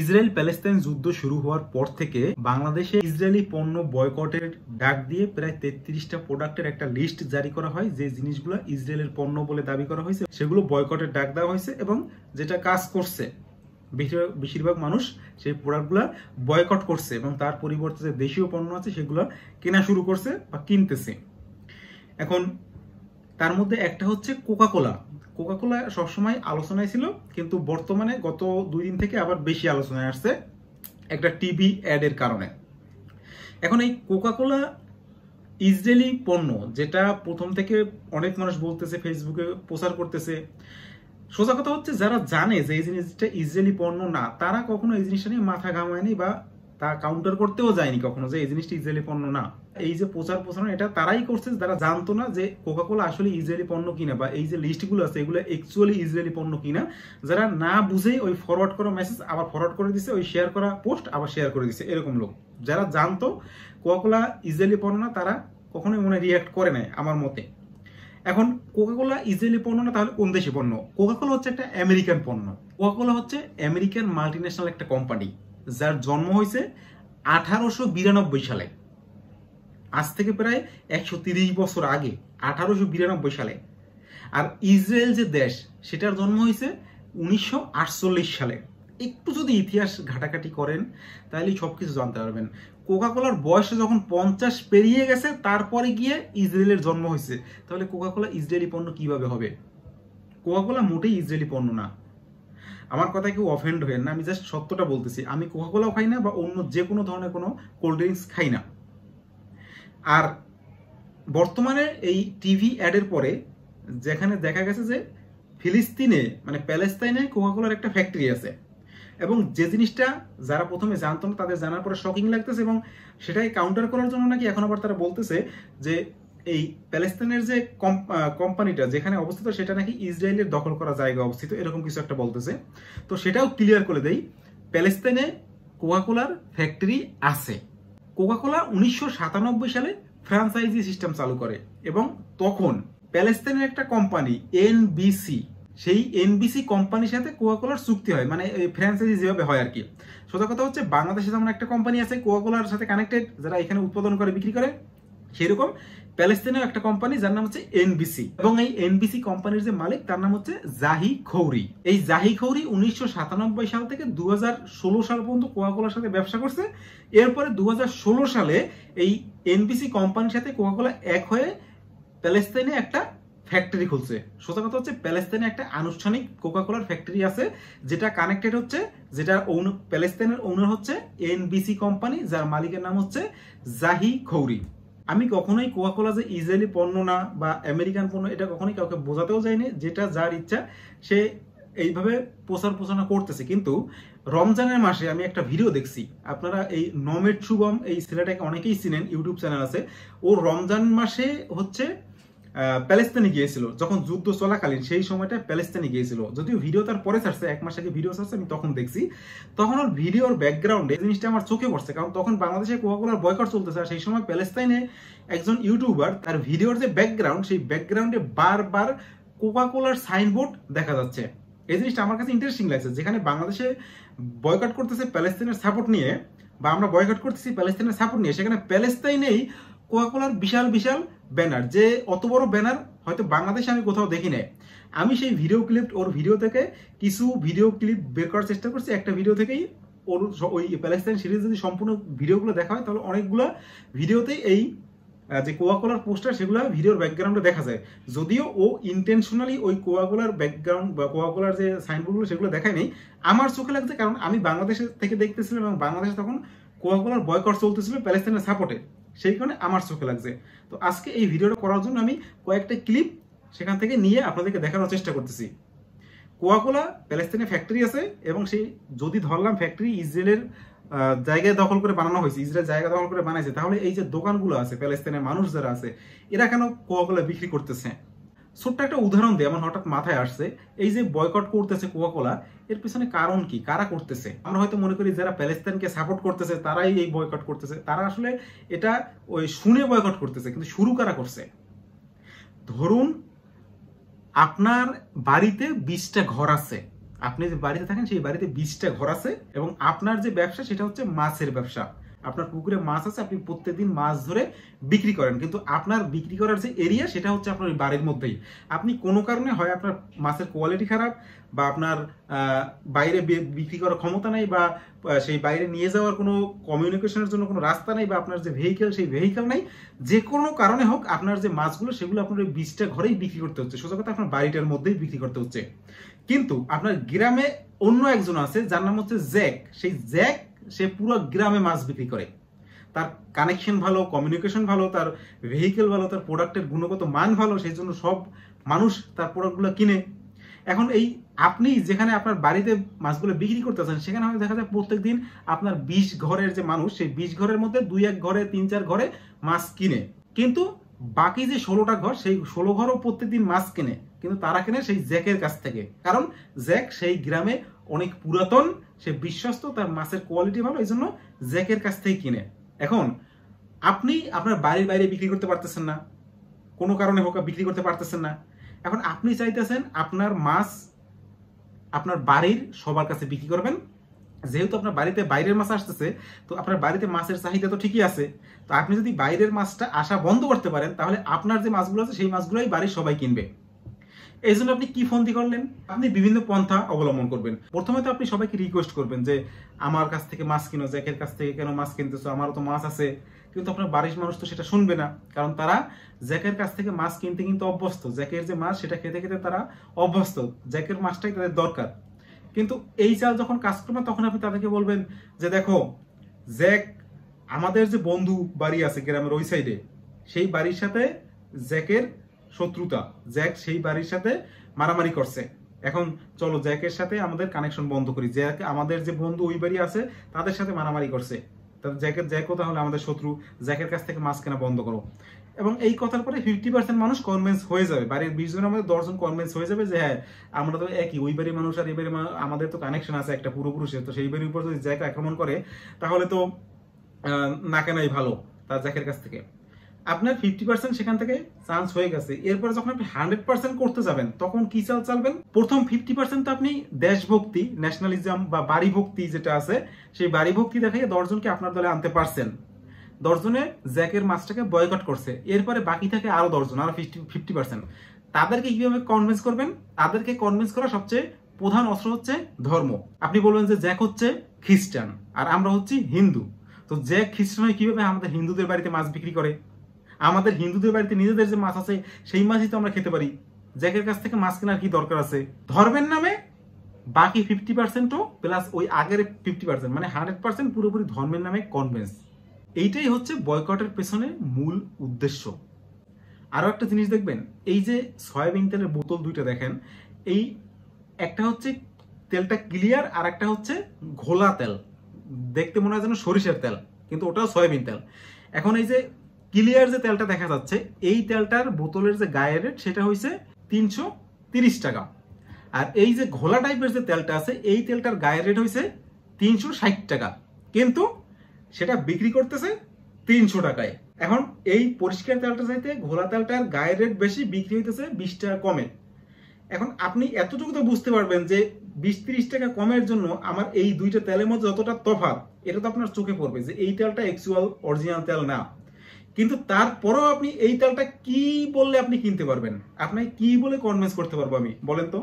Israel Palestine যুদ্ধ শুরু হওয়ার পর থেকে বাংলাদেশে ইসরায়েলি পণ্য বয়কটের ডাক দিয়ে প্রায় 33টা প্রোডাক্টের একটা লিস্ট জারি করা হয়, যে জিনিসগুলো ইসরায়েলের পণ্য বলে দাবি করা হয়েছে সেগুলো বয়কটের ডাক দেওয়া হয়েছে এবং যেটা কাজ করছে বেশিরভাগ মানুষ সেই প্রোডাক্টগুলো বয়কট করছে এবং তার পরিবর্তে যে দেশীয় পণ্য আছে সেগুলো কেনা শুরু করছে বা কিনতেছে। এখন তার মধ্যে একটা হচ্ছে কোকা-কোলা। কোকা-কোলা সবসময় আলোচনায় ছিল, কিন্তু বর্তমানে গত 2 দিন থেকে আবার বেশি আলোচনায় আসছে একটা টিভি অ্যাডের কারণে। এখন এই কোকা-কোলা ইসরায়েলি পণ্য, যেটা প্রথম থেকে অনেক মানুষ বলতেছে, ফেসবুকে প্রচার করতেছে। সোজা কথা হচ্ছে, যারা জানে যে এই জিনিসটা ইসরায়েলি পণ্য না, তারা কখনো এই জিনিসটা নিয়ে মাথা ঘামায়নি বা তা কাউন্টার করতেও যায়নি কখনো যে এই জিনিসটা ইসরায়েলি পণ্য না। এই যে প্রচারণা, এটা তারাই করছে যারা জানতো না যে কোকা-কোলা আসলে ইসরায়েলি পণ্য কিনা, বা এই যে লিস্টগুলো আছে এগুলো অ্যাকচুয়ালি ইসরায়েলি পণ্য কিনা। যারা না বুঝেই ওই ফরওয়ার্ড করা মেসেজ আবার ফরওয়ার্ড করে দিছে, ওই শেয়ার করা পোস্ট আবার শেয়ার করে দিছে, এরকম লোক। যারা জানতো কোকা-কোলা ইসরায়েলি পণ্য না, তারা কখনোই মনে রিয়াক্ট করে নাই আমার মতে। এখন কোকা-কোলা ইসরায়েলি পণ্য না, তাহলে কোন দেশি পণ্য? কোকা-কোলা হচ্ছে একটা আমেরিকান পণ্য। কোকা-কোলা হচ্ছে আমেরিকান মাল্টিন্যাশনাল একটা কোম্পানি, যার জন্ম হয়েছে 1892 সালে। আজ থেকে প্রায় 130 বছর আগে, 1892 সালে। আর ইসরায়েল যে দেশ, সেটার জন্ম হয়েছে 1948 সালে। একটু যদি ইতিহাস ঘাটাঘাটি করেন তাহলে সবকিছু জানতে পারবেন। কোকা-কোলার বয়সে যখন 50 পেরিয়ে গেছে, তারপরে গিয়ে ইসরায়েলের জন্ম হয়েছে। তাহলে কোকা-কোলা ইসরায়েলি পণ্য কিভাবে হবে? কোকা-কোলা মোটেই ইসরায়েলি পণ্য না। আমার কথা কেউ অফেন্ড হবেন না, আমি জাস্ট সত্যটা বলতেছি। আমি কোকা-কোলাও খাই না বা অন্য যে কোনো ধরনের কোনো কোল্ড ড্রিঙ্কস খাই না। আর বর্তমানে এই টিভি অ্যাডের পরে যেখানে দেখা গেছে যে ফিলিস্তিনে মানে প্যালেস্তাইনে কোকা-কোলার একটা ফ্যাক্টরি আছে, এবং যে জিনিসটা যারা প্রথমে জানতো না তাদের জানার পরে শকিং লাগতেছে, এবং সেটাই কাউন্টার করার জন্য নাকি এখন আবার তারা বলতেছে যে এই প্যালেস্তাইনের যে কোম্পানিটা যেখানে অবস্থিত সেটা নাকি ইসরায়েলের দখল করা জায়গা অবস্থিত, এরকম কিছু একটা বলতেছে। তো সেটাও ক্লিয়ার করে দেই, প্যালেস্তাইনে কোকা-কোলার ফ্যাক্টরি আছে। কোকা-কোলা 1997 সালে ফ্র্যাঞ্চাইজি সিস্টেম চালু করে, এবং তখন প্যালেস্তাইনের একটা কোম্পানি এনবিসি, সেই এনবিসি কোম্পানির সাথে কোকা-কোলার চুক্তি হয়, মানে ফ্র্যাঞ্চাইজি যেভাবে হয় আর কি। সোজা কথা হচ্ছে, বাংলাদেশে যেমন একটা কোম্পানি আছে কোকা-কোলার সাথে কানেক্টেড, যারা এখানে উৎপাদন করে বিক্রি করে, সেরকম প্যালেস্তাইনের একটা কোম্পানি যার নাম হচ্ছে এনবিসি, এবং এই এনবিসি কোম্পানির যে মালিক তার নাম হচ্ছে জাহি খৌরি। এই জাহি খৌরি 1997 সাল থেকে 2016 সাল পর্যন্ত কোকা-কোলার সাথে ব্যবসা করছে। এরপরে 2016 সালে এই এনবিসি কোম্পানির সাথে কোকা-কোলা এক হয়ে প্যালেস্তাইনে একটা ফ্যাক্টরি খুলছে। সোজা কথা হচ্ছে, প্যালেস্তাইনে একটা আনুষ্ঠানিক কোকা-কোলার ফ্যাক্টরি আছে, যেটা কানেক্টেড হচ্ছে, যেটা প্যালেস্তাইনের ওনার হচ্ছে এনবিসি কোম্পানি, যার মালিকের নাম হচ্ছে জাহি খৌরি। আমি কখনোই কোকা-কোলা যে ইসরায়েলি পণ্য না বা আমেরিকান পণ্য, এটা কখনোই কাউকে বোঝাতেও যায়নি। যেটা যার ইচ্ছা সে এইভাবে প্রচারণা করতেছে। কিন্তু রমজানের মাসে আমি একটা ভিডিও দেখছি, আপনারা এই নমেট শুভম, এই ছেলেটাকে অনেকেই চিনেন, ইউটিউব চ্যানেল আছে। ও রমজান মাসে হচ্ছে প্যালেস্তাইনে গিয়েছিল, যখন যুদ্ধ চলাকালীন সেই সময়টা প্যালেস্তাইনে গিয়েছিল। যদিও ভিডিও তার পরে ছাড়ছে, 1 মাস আগে ভিডিও ছাড়ছে, আমি তখন দেখছি। তখন ওর ভিডিওর ব্যাকগ্রাউন্ডে জিনিসটা আমার চোখে পড়ছে, কারণ তখন বাংলাদেশে কোকা-কোলার বয়কট চলতেছে, আর সেই সময় প্যালেস্তাইনে একজন ইউটিউবার, তার ভিডিওর যে ব্যাকগ্রাউন্ড, সেই ব্যাকগ্রাউন্ডে বারবার কোকা-কোলার সাইনবোর্ড দেখা যাচ্ছে। এই জিনিসটা আমার কাছে ইন্টারেস্টিং লাগছে, যেখানে বাংলাদেশে বয়কট করতেছে প্যালেস্তাইনের সাপোর্ট নিয়ে, বা আমরা বয়কট করতেছি প্যালেস্তাইনের সাপোর্ট নিয়ে, সেখানে প্যালেস্তাইনেই কোকা-কোলার বিশাল বিশাল ব্যানার, যে অত বড় ব্যানার হয়তো বাংলাদেশে আমি কোথাও দেখি নাই। আমি সেই ভিডিও ক্লিপ, ওর ভিডিও থেকে কিছু ভিডিও ক্লিপ বের করার চেষ্টা করছি। একটা ভিডিও থেকেই ওর ওই প্যালেস্তাইন সিরিজ যদি সম্পূর্ণ ভিডিওগুলো দেখা হয়, তাহলে অনেকগুলো ভিডিওতেই এই যে কোকা-কোলার পোস্টার, সেগুলো ভিডিওর ব্যাকগ্রাউন্ডে দেখা যায়। যদিও ও ইন্টেনশনালি ওই কোকা-কোলার ব্যাকগ্রাউন্ড বা কোকা-কোলার যে সাইনবোর্ডগুলো সেগুলো দেখায় নেই, আমার চোখে লাগছে, কারণ আমি বাংলাদেশে থেকে দেখতেছিলাম, এবং বাংলাদেশে তখন কোকা-কোলার বয়কট চলতেছিল প্যালেস্তাইনের সাপোর্টে, সেই কারণে আমার চোখে লাগছে। তো আজকে এই ভিডিওটা করার জন্য আমি কয়েকটা ক্লিপ সেখান থেকে নিয়ে আপনাদেরকে দেখানোর চেষ্টা করতেছি। কোকা-কোলা প্যালেস্তাইনে ফ্যাক্টরি আছে, এবং সেই যদি ধরলাম ফ্যাক্টরি ইসরায়েলের জায়গায় দখল করে বানানো হয়েছে, ইসরায়েল জায়গা দখল করে বানাইছে, তাহলে এই যে দোকানগুলো আছে প্যালেস্তাইনের মানুষ যারা আছে, এরা কেন কোকা-কোলা বিক্রি করতেছে? ছোট্ট একটা উদাহরণ দিয়ে আমার হঠাৎ মাথায় আসছে, এই যে বয়কট করতেছে কোকা-কোলা, এর পিছনে কারণ কি, কারা করতেছে? আমরা হয়তো মনে করি যারা প্যালেস্তাইনকে সাপোর্ট করতেছে তারাই এই বয়কট করতেছে, তারা আসলে এটা ওই শুনে বয়কট করতেছে, কিন্তু শুরু কারা করছে? ধরুন আপনার বাড়িতে 20টা ঘর আছে, আপনি যে বাড়িতে থাকেন সেই বাড়িতে 20টা ঘর আছে এবং আপনার যে ব্যবসা সেটা হচ্ছে মাছের ব্যবসা। আপনার পুকুরে মাছ আছে, আপনি প্রত্যেকদিন মাছ ধরে বিক্রি করেন, কিন্তু আপনার বিক্রি করার যে এরিয়া সেটা হচ্ছে আপনার ওই বাড়ির মধ্যেই। আপনি কোনো কারণে হয় আপনার মাছের কোয়ালিটি খারাপ, বা আপনার বাইরে বিক্রি করার ক্ষমতা নেই, বা সেই বাইরে নিয়ে যাওয়ার কোনো কমিউনিকেশনের জন্য কোনো রাস্তা নেই, বা আপনার যে ভেহিকেল সেই ভেহিকেল নেই, যে কোনো কারণে হোক আপনার যে মাছগুলো সেগুলো আপনার ওই 20টা ঘরেই বিক্রি করতে হচ্ছে, সোজা কথা আপনার বাড়িটার মধ্যেই বিক্রি করতে হচ্ছে। কিন্তু আপনার গ্রামে অন্য একজন আছে যার নাম হচ্ছে জ্যাক। সেই জ্যাক সে পুরো গ্রামে মাছ বিক্রি করে, তার কানেকশন ভালো, কমিউনিকেশন ভালো, তার ভেহিকেল ভালো, তার প্রোডাক্টের গুণগত মান ভালো, সেই জন্য সব মানুষ তার প্রোডাক্টগুলো কিনে। এখন এই আপনি যেখানে আপনার বাড়িতে মাছগুলো বিক্রি করতেছেন সেখানে হয়তো দেখা যায় প্রত্যেকদিন আপনার 20 ঘরের যে মানুষ, সেই 20 ঘরের মধ্যে 2-1 ঘরে 3-4 ঘরে মাছ কিনে, কিন্তু বাকি যে 16টা ঘর সেই 16 ঘরও প্রত্যেকদিন মাছ কিনে, কিন্তু তারা কিনে সেই জ্যাকের কাছ থেকে। কারণ জ্যাক সেই গ্রামে অনেক পুরাতন, সে বিশ্বস্ত, তার মাছের কোয়ালিটি ভালো, এই জন্য জ্যাকের কাছ থেকে কিনে। এখন আপনি আপনার বাড়ির বাইরে বিক্রি করতে পারতেছেন না, কোনো কারণে হোক বিক্রি করতে পারতেছেন না। এখন আপনি চাইতেছেন আপনার মাছ আপনার বাড়ির সবার কাছে বিক্রি করবেন। যেহেতু আপনার বাড়িতে বাইরের মাছ আসতেছে, তো আপনার বাড়িতে মাছের চাহিদা তো ঠিকই আছে, তো আপনি যদি বাইরের মাছটা আসা বন্ধ করতে পারেন তাহলে আপনার যে মাছগুলো আছে সেই মাছগুলোই বাড়ির সবাই কিনবে। এই জন্য আপনি কি ফন্দি করলেন? আপনি বিভিন্ন পন্থা অবলম্বন করবেন। প্রথমে তো আপনি সবাইকে রিকোয়েস্ট করবেন যে আমার কাছ থেকে মাছ কিনো, জ্যাকের কাছ থেকে কেন মাছ কিনতেছো, আমারও তো মাছ আছে। কিন্তু আপনার বাড়ির মানুষ তো সেটা শুনবে না, কারণ তারা জ্যাকের কাছ থেকে মাছ কিনতে কিন্তু অভ্যস্ত, জ্যাকের যে মাছ সেটা খেতে খেতে তারা অভ্যস্ত, জ্যাকের মাছটাই তাদের দরকার। কিন্তু এই চাল যখন কাজ করবে তখন আপনি তাদেরকে বলবেন যে দেখো জ্যাক, আমাদের যে বন্ধু বাড়ি আছে গ্রামের ওই সাইডে, সেই বাড়ির সাথে জ্যাকের শত্রুতা, জ্যাক সেই বাড়ির সাথে মারামারি করছে, এখন চলো জ্যাকের সাথে আমাদের কানেকশন বন্ধ করি। জ্যাক আমাদের যে বন্ধু ওই বাড়ি আছে তাদের সাথে মারামারি করছে, জ্যাকও তাহলে আমাদের শত্রু, জ্যাকের কাছ থেকে মাছ কেনা বন্ধ করো। এবং এই কথার পরে 50% মানুষ কনভিন্স হয়ে যাবে, বাড়ির 20 জনের মধ্যে 10 জন কনভিন্স হয়ে যাবে যে হ্যাঁ আমরা তো একই, ওই বাড়ির মানুষ আর এই বাড়ির আমাদের তো কানেকশন আছে একটা পূর্বপুরুষের, তো সেই বাড়ির উপর যদি জ্যাক আক্রমণ করে তাহলে তো না কেনাই ভালো তার জ্যাকের কাছ থেকে। আপনার 50% সেখান থেকে চান্স হয়ে গেছে। এরপরে যখন আপনি 100% করতে যাবেন তখন কি চাল চালবেন? প্রথম 50% আপনি দেশভক্তি, ন্যাশনালিজম বা বাড়ি ভক্তি যেটা আছে সেই বাড়ি ভক্তি দেখাই 10 জনকে আপনার দলে আনতে পারছেন, 10 জনে জ্যাকের মাছটাকে বয়কট করছে। এরপরে বাকি থাকে আরো 10 জন, আরো 50%। তাদেরকে কিভাবে কনভিন্স করবেন? তাদেরকে কনভিন্স করা সবচেয়ে প্রধান অস্ত্র হচ্ছে ধর্ম। আপনি বলবেন যে জ্যাক হচ্ছে খ্রিস্টান আর আমরা হচ্ছি হিন্দু, তো জ্যাক খ্রিস্টান হয়ে কিভাবে আমাদের হিন্দুদের বাড়িতে মাছ বিক্রি করে? আমাদের হিন্দুদের বাড়িতে নিজেদের যে মাছ আছে সেই মাছই তো আমরা খেতে পারি, জ্যাকের কাছ থেকে মাছ কেনার কি দরকার আছে? ধর্মের নামে বাকি 50%ও প্লাস ওই আগের 50% মানে 100% পুরোপুরি ধর্মের নামে কনভিন্স। এইটাই হচ্ছে বয়কটের পেছনে মূল উদ্দেশ্য। আরো একটা জিনিস দেখবেন, এই যে সয়াবিন তেলের বোতল দুইটা দেখেন, এই একটা হচ্ছে তেলটা ক্লিয়ার আর একটা হচ্ছে ঘোলা তেল, দেখতে মনে হয় যেন সরিষার তেল কিন্তু ওটাও সয়াবিন তেল। এখন এই যে ক্লিয়ার যে তেলটা দেখা যাচ্ছে এই তেলটার বোতলের যে গায়ের রেট সেটা হয়েছে 330 টাকা, আর এই যে ঘোলা টাইপের যে তেলটা আছে এই তেলটার গায়ের রেট হয়েছে 360 টাকা, কিন্তু সেটা বিক্রি করতেছে 300 টাকায়। এখন এই পরিষ্কার তেলটা চাইতে ঘোলা তেলটার গায়ের রেট বেশি, বিক্রি হইতেছে 20 টাকা কমে। এখন আপনি এতটুকু তো বুঝতে পারবেন যে 20-30 টাকা কমের জন্য আমার এই দুইটা তেলের মধ্যে যতটা তফাৎ এটা তো আপনার চোখে পড়বে যে এই তেলটা অ্যাকচুয়াল অরিজিনাল তেল না। কিন্তু তারপরেও আপনি এই তেলটা কি বললে আপনি কিনতে পারবেন? আপনাকে কি বলে কনভিন্স করতে পারবো আমি, বলেন তো?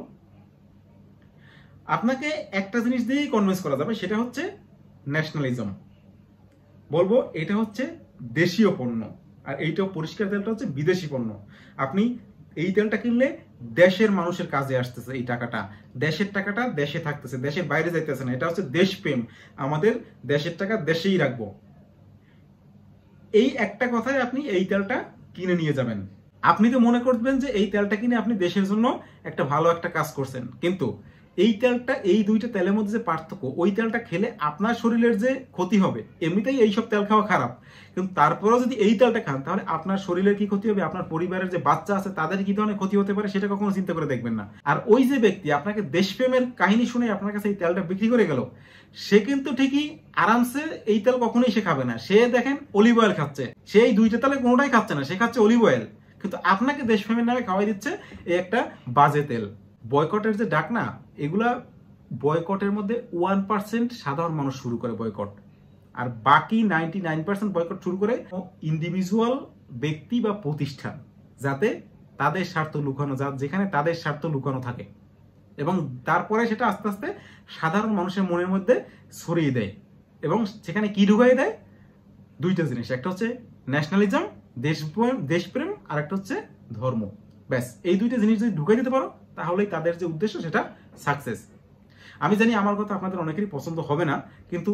আপনাকে একটা জিনিস দিয়েই কনভিন্স করা যাবে, সেটা হচ্ছে ন্যাশনালিজম। বলবো এটা হচ্ছে দেশীয় পণ্য আর এইটাও পরিষ্কার তেলটা হচ্ছে বিদেশি পণ্য। আপনি এই তেলটা কিনলে দেশের মানুষের কাজে আসতেছে, এই টাকাটা দেশের টাকাটা দেশে থাকতেছে, দেশের বাইরে যাইতেছে না, এটা হচ্ছে দেশপ্রেম, আমাদের দেশের টাকা দেশেই রাখবো। এই একটা কথায় আপনি এই তেলটা কিনে নিয়ে যাবেন। আপনি তো মনে করবেন যে এই তেলটা কিনে আপনি দেশের জন্য একটা ভালো একটা কাজ করছেন, কিন্তু এই তেলটা, এই দুইটা তেলের মধ্যে যে পার্থক্য, ওই তেলটা খেলে আপনার শরীরের যে ক্ষতি হবে, এমনিতেই এইসব তেল খাওয়া খারাপ, কিন্তু তারপরেও যদি এই তেলটা খান তাহলে আপনার শরীরের কি ক্ষতি হবে, আপনার পরিবারের যে বাচ্চা আছে তাদের কি ধরনের ক্ষতি হতে পারে সেটা কখনো চিন্তা করে দেখবেন না। আর ওই যে ব্যক্তি আপনাকে দেশপ্রেমের কাহিনী শুনে আপনার কাছে এই তেলটা বিক্রি করে গেল, সে কিন্তু ঠিকই আরামসে এই তেল কখনোই সে খাবে না, সে দেখেন অলিভ অয়েল খাচ্ছে, সে এই দুইটা তেলে কোনোটাই খাচ্ছে না, সে খাচ্ছে অলিভ অয়েল, কিন্তু আপনাকে দেশপ্রেমের নামে খাওয়াই দিচ্ছে এই একটা বাজে তেল। বয়কটের যে ডাক না, এগুলা বয়কটের মধ্যে 1% সাধারণ মানুষ শুরু করে বয়কট, আর বাকি 99% বয়কট শুরু করে ইন্ডিভিজুয়াল ব্যক্তি বা প্রতিষ্ঠান, যাতে তাদের স্বার্থ লুকানো, যেখানে তাদের স্বার্থ লুকানো থাকে, এবং তারপরে সেটা আস্তে আস্তে সাধারণ মানুষের মনের মধ্যে ছড়িয়ে দেয়। এবং সেখানে কি ঢুকাই দেয়? দুইটা জিনিস, একটা হচ্ছে ন্যাশনালিজম, দেশপ্রেম, আর একটা হচ্ছে ধর্ম। ব্যাস, এই দুইটা জিনিস যদি ঢুকাই দিতে পারো তাহলেই তাদের যে উদ্দেশ্য সেটা সাকসেস। আমি জানি আমার কথা আপনাদের অনেকেরই পছন্দ হবে না, কিন্তু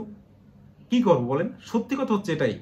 কি করবো বলেন, সত্যি কথা হচ্ছে এটাই।